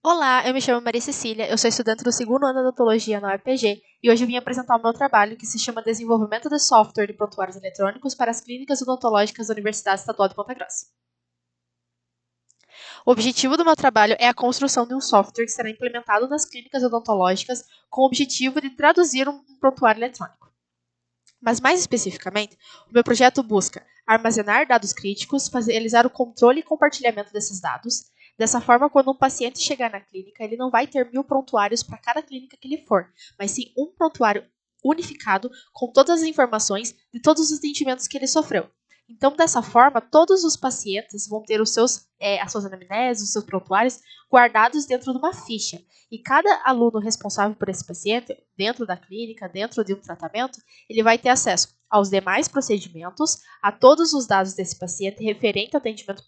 Olá, eu me chamo Maria Cecília, eu sou estudante do segundo ano de odontologia na UEPG e hoje eu vim apresentar o meu trabalho que se chama Desenvolvimento de Software de Prontuários Eletrônicos para as Clínicas Odontológicas da Universidade Estadual de Ponta Grossa. O objetivo do meu trabalho é a construção de um software que será implementado nas clínicas odontológicas com o objetivo de traduzir um prontuário eletrônico. Mas mais especificamente, o meu projeto busca armazenar dados críticos, realizar o controle e compartilhamento desses dados. Dessa forma, quando um paciente chegar na clínica, ele não vai ter 1000 prontuários para cada clínica que ele for, mas sim um prontuário unificado com todas as informações de todos os atendimentos que ele sofreu. Então, dessa forma, todos os pacientes vão ter as suas anamneses, os seus prontuários guardados dentro de uma ficha. E cada aluno responsável por esse paciente, dentro da clínica, dentro de um tratamento, ele vai ter acesso aos demais procedimentos, a todos os dados desse paciente referente ao atendimento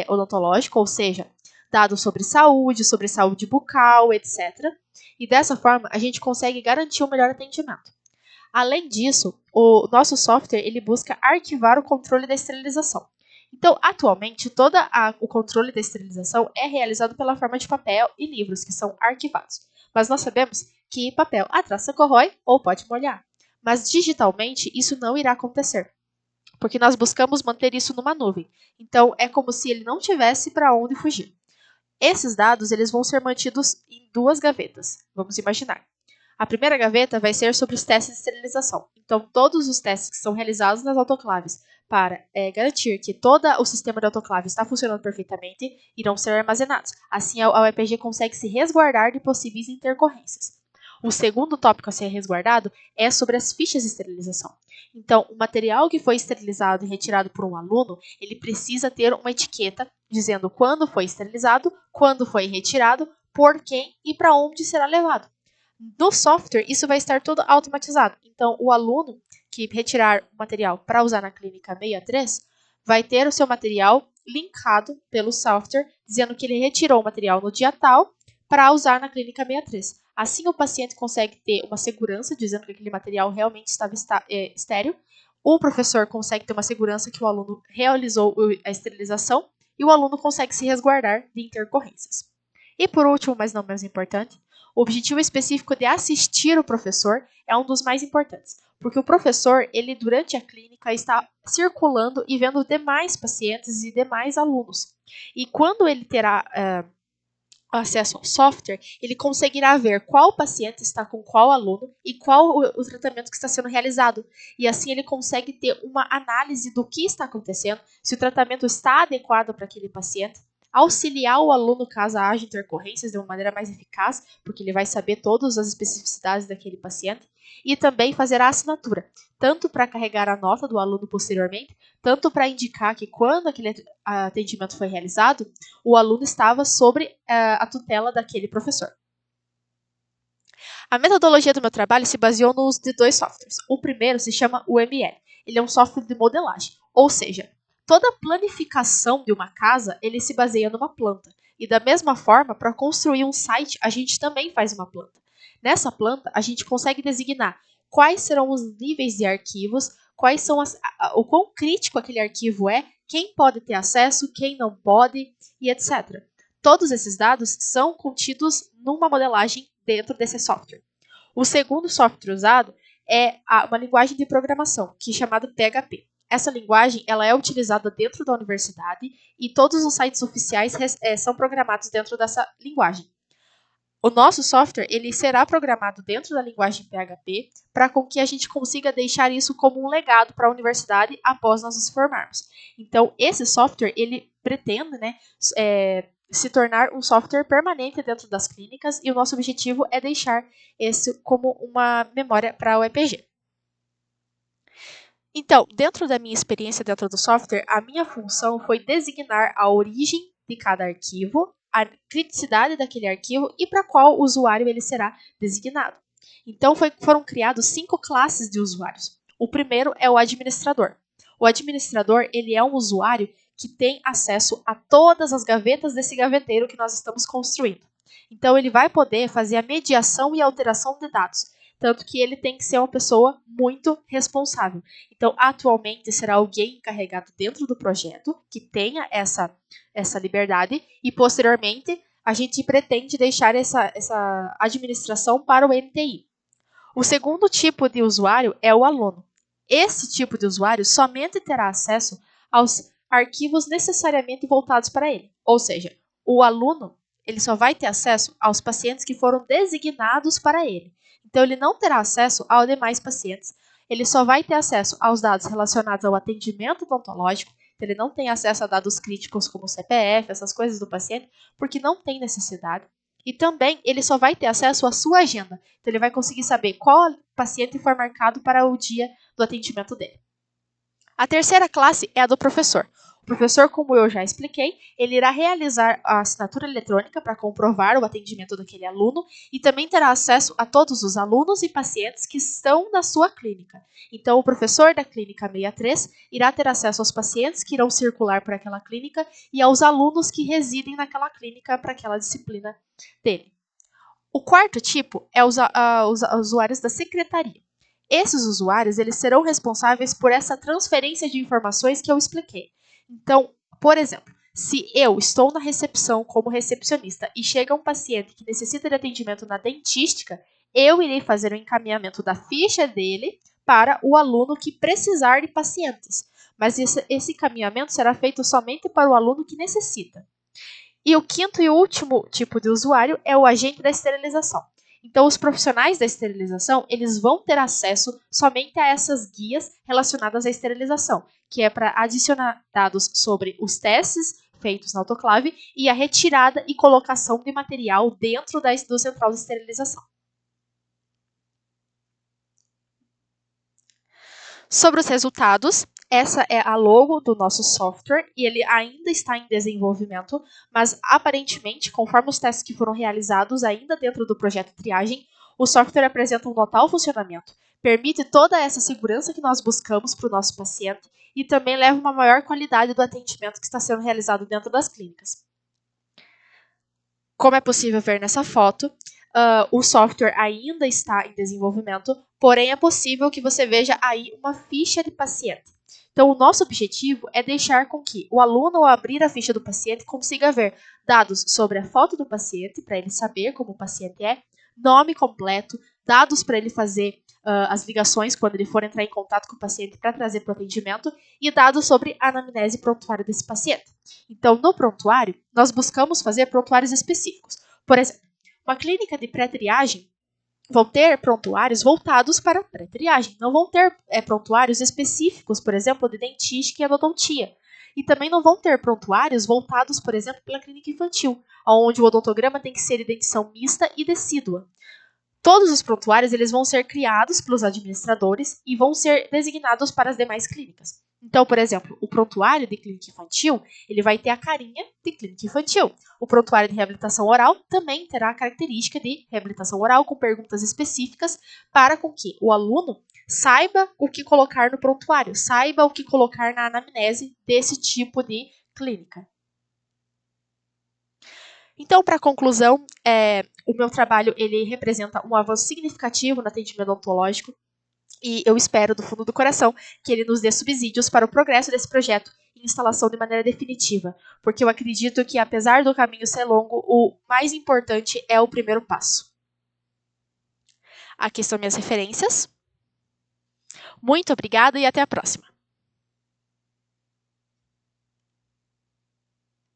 odontológico, ou seja, dados sobre saúde bucal, etc. E dessa forma, a gente consegue garantir um melhor atendimento. Além disso, o nosso software ele busca arquivar o controle da esterilização. Então, atualmente, o controle da esterilização é realizado pela forma de papel e livros, que são arquivados. Mas nós sabemos que papel a traça corrói ou pode molhar. Mas digitalmente, isso não irá acontecer, porque nós buscamos manter isso numa nuvem. Então, é como se ele não tivesse para onde fugir. Esses dados eles vão ser mantidos em duas gavetas. Vamos imaginar. A primeira gaveta vai ser sobre os testes de esterilização. Então, todos os testes que são realizados nas autoclaves para garantir que todo o sistema de autoclave está funcionando perfeitamente irão ser armazenados. Assim, a UEPG consegue se resguardar de possíveis intercorrências. O segundo tópico a ser resguardado é sobre as fichas de esterilização. Então, o material que foi esterilizado e retirado por um aluno, ele precisa ter uma etiqueta dizendo quando foi esterilizado, quando foi retirado, por quem e para onde será levado. No software, isso vai estar tudo automatizado. Então, o aluno que retirar o material para usar na clínica 63 vai ter o seu material linkado pelo software, dizendo que ele retirou o material no dia tal para usar na clínica 63. Assim, o paciente consegue ter uma segurança, dizendo que aquele material realmente estava estéril. O professor consegue ter uma segurança que o aluno realizou a esterilização e o aluno consegue se resguardar de intercorrências. E por último, mas não menos importante, o objetivo específico de assistir o professor é um dos mais importantes, porque o professor, ele durante a clínica está circulando e vendo demais pacientes e demais alunos. E quando ele terá acesso ao software, ele conseguirá ver qual paciente está com qual aluno e qual o tratamento que está sendo realizado. E assim ele consegue ter uma análise do que está acontecendo, se o tratamento está adequado para aquele paciente, auxiliar o aluno caso haja intercorrências de uma maneira mais eficaz, porque ele vai saber todas as especificidades daquele paciente, e também fazer a assinatura, tanto para carregar a nota do aluno posteriormente, tanto para indicar que quando aquele atendimento foi realizado, o aluno estava sobre a tutela daquele professor. A metodologia do meu trabalho se baseou no uso de dois softwares. O primeiro se chama UML. Ele é um software de modelagem, ou seja, toda a planificação de uma casa ele se baseia numa planta. E da mesma forma, para construir um site, a gente também faz uma planta. Nessa planta, a gente consegue designar quais serão os níveis de arquivos, quais são o quão crítico aquele arquivo é, quem pode ter acesso, quem não pode, e etc. Todos esses dados são contidos numa modelagem dentro desse software. O segundo software usado é uma linguagem de programação, que é chamada PHP. Essa linguagem ela é utilizada dentro da universidade e todos os sites oficiais são programados dentro dessa linguagem. O nosso software ele será programado dentro da linguagem PHP para que a gente consiga deixar isso como um legado para a universidade após nós nos formarmos. Então, esse software ele pretende se tornar um software permanente dentro das clínicas e o nosso objetivo é deixar esse como uma memória para a UEPG. Então, dentro da minha experiência dentro do software, a minha função foi designar a origem de cada arquivo, a criticidade daquele arquivo e para qual usuário ele será designado. Então, foram criados 5 classes de usuários. O primeiro é o administrador. O administrador ele é um usuário que tem acesso a todas as gavetas desse gaveteiro que nós estamos construindo. Então, ele vai poder fazer a mediação e alteração de dados. Tanto que ele tem que ser uma pessoa muito responsável. Então, atualmente, será alguém encarregado dentro do projeto que tenha essa liberdade e, posteriormente, a gente pretende deixar essa administração para o NTI. O segundo tipo de usuário é o aluno. Esse tipo de usuário somente terá acesso aos arquivos necessariamente voltados para ele. Ou seja, o aluno ele só vai ter acesso aos pacientes que foram designados para ele. Então, ele não terá acesso aos demais pacientes. Ele só vai ter acesso aos dados relacionados ao atendimento odontológico. Então, ele não tem acesso a dados críticos como o CPF, essas coisas do paciente, porque não tem necessidade. E também ele só vai ter acesso à sua agenda. Então, ele vai conseguir saber qual paciente foi marcado para o dia do atendimento dele. A terceira classe é a do professor. O professor, como eu já expliquei, ele irá realizar a assinatura eletrônica para comprovar o atendimento daquele aluno e também terá acesso a todos os alunos e pacientes que estão na sua clínica. Então, o professor da clínica 63 irá ter acesso aos pacientes que irão circular por aquela clínica e aos alunos que residem naquela clínica para aquela disciplina dele. O quarto tipo é os usuários da secretaria. Esses usuários eles serão responsáveis por essa transferência de informações que eu expliquei. Então, por exemplo, se eu estou na recepção como recepcionista e chega um paciente que necessita de atendimento na dentística, eu irei fazer o encaminhamento da ficha dele para o aluno que precisar de pacientes. Mas esse encaminhamento será feito somente para o aluno que necessita. E o quinto e último tipo de usuário é o agente da esterilização. Então, os profissionais da esterilização, eles vão ter acesso somente a essas guias relacionadas à esterilização, que é para adicionar dados sobre os testes feitos na autoclave e a retirada e colocação de material dentro do central de esterilização. Sobre os resultados, essa é a logo do nosso software e ele ainda está em desenvolvimento, mas aparentemente, conforme os testes que foram realizados ainda dentro do projeto Triagem, o software apresenta um total funcionamento, permite toda essa segurança que nós buscamos para o nosso paciente e também leva uma maior qualidade do atendimento que está sendo realizado dentro das clínicas. Como é possível ver nessa foto, o software ainda está em desenvolvimento, porém é possível que você veja aí uma ficha de paciente. Então, o nosso objetivo é deixar com que o aluno, ao abrir a ficha do paciente, consiga ver dados sobre a foto do paciente, para ele saber como o paciente é, nome completo, dados para ele fazer as ligações quando ele for entrar em contato com o paciente para trazer para o atendimento e dados sobre a anamnese e prontuário desse paciente. Então, no prontuário, nós buscamos fazer prontuários específicos. Por exemplo, uma clínica de pré-triagem vão ter prontuários voltados para pré-triagem. Não vão ter prontuários específicos, por exemplo, de dentística e odontia. E também não vão ter prontuários voltados, por exemplo, pela clínica infantil, onde o odontograma tem que ser de dentição mista e decídua. Todos os prontuários eles vão ser criados pelos administradores e vão ser designados para as demais clínicas. Então, por exemplo, o prontuário de clínica infantil, ele vai ter a carinha de clínica infantil. O prontuário de reabilitação oral também terá a característica de reabilitação oral com perguntas específicas para com que o aluno saiba o que colocar no prontuário, saiba o que colocar na anamnese desse tipo de clínica. Então, para conclusão, o meu trabalho ele representa um avanço significativo no atendimento odontológico e eu espero, do fundo do coração, que ele nos dê subsídios para o progresso desse projeto e instalação de maneira definitiva, porque eu acredito que, apesar do caminho ser longo, o mais importante é o primeiro passo. Aqui estão minhas referências. Muito obrigada e até a próxima!